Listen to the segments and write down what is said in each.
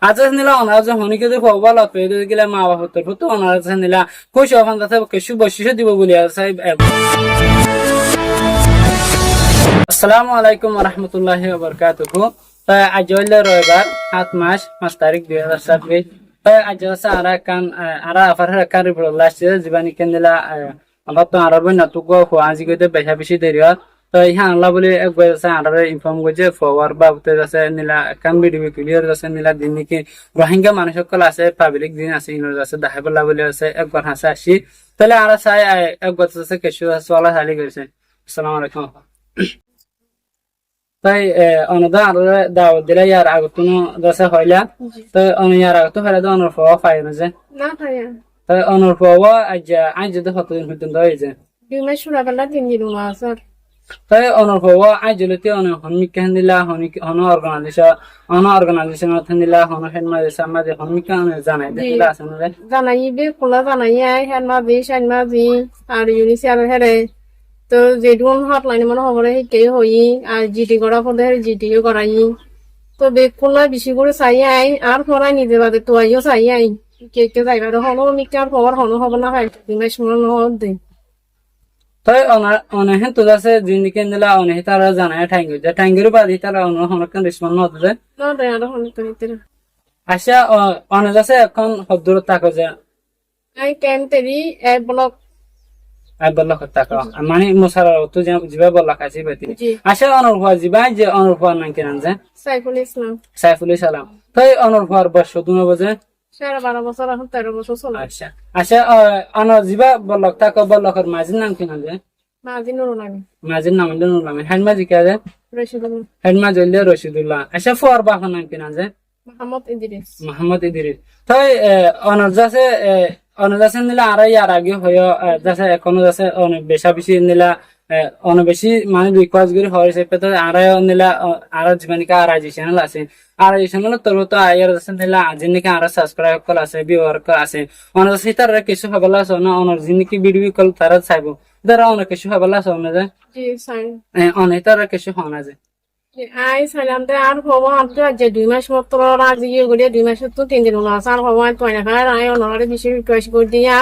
আজ নিলা অনার যে হনিকে যে ফবা লত পেয়ে গেলে মা বাবার তো অনার নিলা খুশি হফান যাতে কিছু বৈশিষ্ট্য দিব বলি আসসালামু আলাইকুম রহমতুল্লাহি ওয়া বারাকাতুহু। আজ হইল রবিবার 7 মাস 5 তারিখ 2026। আজ আছে আরা কান আরা আফার কান রিপোর্ট লাস্ট জীবানি কেন্দিলা আল্লাহ তো আরবে নাটুক আজি গইতে বেশা বেশি দেরি হয়। তো ইহা আল্লাহ বলে একবার আছে আরারে ইনফর্ম করছে ফরওয়ার্ড বা উঠতে আছে নিলা কান ভিডিও ক্লিয়ার আছে নিলা দিন নাকি রোহিঙ্গা মানুষ সকল আছে পাবলিক দিন আছে ইনর আছে দাহাবল্লা বলে আছে একবার হাসে আসি তাহলে আরা চাই একবার আছে কিছু চলা চালি করেছে। আসসালামু আলাইকুম। তাই অনুদা আরো দাওয়াত দিলে ইয়ার আগত কোনো দশে হইলা তো ইয়ার আগত হইলা তো অনুর ফওয়া ফাই না যে না খায়া তাই অনুর ফওয়া আজ যদি কতদিন হইতেন তো হইছে 2 মাস শুরা বেলা 3 দিন মাসর তাই অনুর ফওয়া আজ যদি অনু হনমিক কেন দিলা হন অর্গানাইজেশন দিলা হন হেনমা দেশা মাঝে হনমিক জানাই দিলা আছে না জানাই বে খোলা জানাই আই হেনমা বি সাইনমা বি আর ইউনিসিয়ার হেরে তো যেডুন হটলাইন মনে হবরে কে হই আর জিটি করা পড়ে জিটি করাই তো বে খোলা বেশি করে চাই আই আর পড়াই নিজে বাদে তো আইও চাই আই কে যাইবার হলো মিকার খবর হলো হবে না হয় 2 মাস মনে হল দে তাই অনেহে তো আছে জিন্দিকে দিলা অনেহে তারা জানায় ঠাঙ্গির বাদি তারা অন্য হনকান রেসপন্স নতে না দে আর হলো তো নিতে আচ্ছা অনেক আছে এখন হদ্দুর তাকো যে I can Teri A block বললা টাকা মানে মুসারা তো জিবা বললা খাইছি বেতি জি আশা অনুভব জিবা যে অনুভব নাম কেন যে সাইফুল ইসলাম সাইফুল সালাম তাই অনুভব বর্ষ দুনো বজে 12 বছর এখন 13 বছর চলে আচ্ছা আচ্ছা জিবা বললা টাকা বললার মাঝির নাম কেন যে মাজি নুরুল আমিন মাঝির নাম নুরুল আমিন হেডমাজি কে যে রশিদুল হেডমাজ হইলে রশিদুল্লাহ আচ্ছা ফর বাফার নাম কেন যে মোহাম্মদ ইদ্রিস মোহাম্মদ ইদ্রিস তাই অনজাসে অনজাসে নিলা আর ইয়ার আগে হয় যাচ্ছে এখনো যাচ্ছে অনেক বেশা বেশি নিলা অনেক বেশি মানে রিকোয়েস্ট করে হয়েছে তো আর নিলা আর জীবনিকা আর আজ চ্যানেল আছে আর এই চ্যানেল তোর তো আয়ার যাচ্ছে নিলা জিনিকা আর সাবস্ক্রাইব কল আছে ভিউয়ার কল আছে অনজাসে তার কিছু হবলা আছে না অনর জিনিকি ভিডিও কল তারা চাইবো তারা অনেক কিছু হবলা আছে না যে জি সাই অনেক তারা কিছু হয় না যে আই সাইলাম তে আর হবো আনতে যে 2 মাস মত রাজ ইয়ে করে 2 মাস তো 3 দিন হলো আর হবো তো না খায় আই অনরে বেশি রিকোয়েস্ট করে দিয়া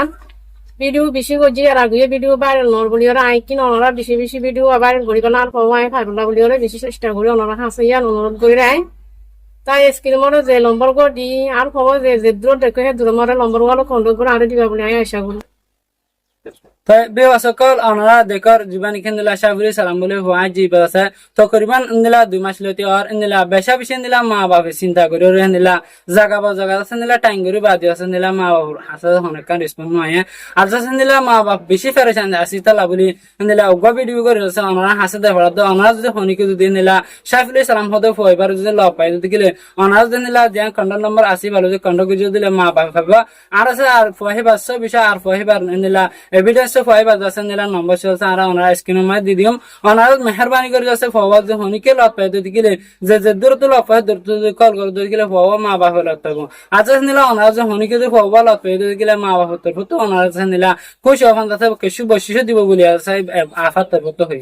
ভিডিও বেশি করছি আর আগে ভিডিও ভাইরাল নর বলি ওরা আই কি অনরা বেশি বেশি ভিডিও ভাইরাল করি কোন আর হবো আই ফাইবলা বলি ওরা বেশি চেষ্টা করি অনরা হাসিয়া অনুরোধ করে রাই তাই স্ক্রিন মরে যে নম্বর করে দি আর হবো যে দূর দেখে দূর মরে নম্বর গুলো কন্ট্রোল করে আর দিবা বলে আই আশা করি তাই বেওয়া সকল আমরা দেখর জীবানি খেন্দিলা সাবরি সালাম বলে হুয়া জিবা আছে তকরিবান ইন্দিলা 2 মাস লতি আর ইন্দিলা বেশা বেশি ইন্দিলা মা বাবা চিন্তা করে রে ইন্দিলা জাগা বা জাগা আছে ইন্দিলা টাইম করে বাদি আছে ইন্দিলা মা বাবা আছে অনেক রেসপন্স নয় আর যাচ্ছে ইন্দিলা মা বাবা বেশি ফেরেশান আসি তালা বলি ইন্দিলা অগবা ভিডিও করে আছে আমরা হাসে দে ভরা তো আমরা যদি হনিকে যদি ইন্দিলা সাইফুল সালাম হতে ফয়বার যদি লব পাই যদি গেলে আমরা যদি ইন্দিলা যে কন্টাক্ট নাম্বার আসি ভালো যে কন্টাক্ট করে দিলে মা বাবা পাবা আর আছে আর ফহিবার সব বিষয় আর ফহিবার ইন্দিলা এভিডেন্স ফয়বার যাচ্ছে নিলা নম্বর চলছে আর ওনারা স্ক্রিন মাই দি দিম ওনারা মেহরবানি করে যাচ্ছে ফওয়াজ যে হনিকে লত পাই দিতে গেলে যে দূর তো লত পাই দূর কল করে দিতে গেলে ফওয়া মা বাবা লত পাবো আজ নিলা ওনারা যে হনিকে যে ফওয়া লত পাই দিতে গেলে মা বাবা তো ওনারা নিলা খুশি হন যাতে কিছু বৈশিষ্ট্য দিব বলি আছে আফাত তো হই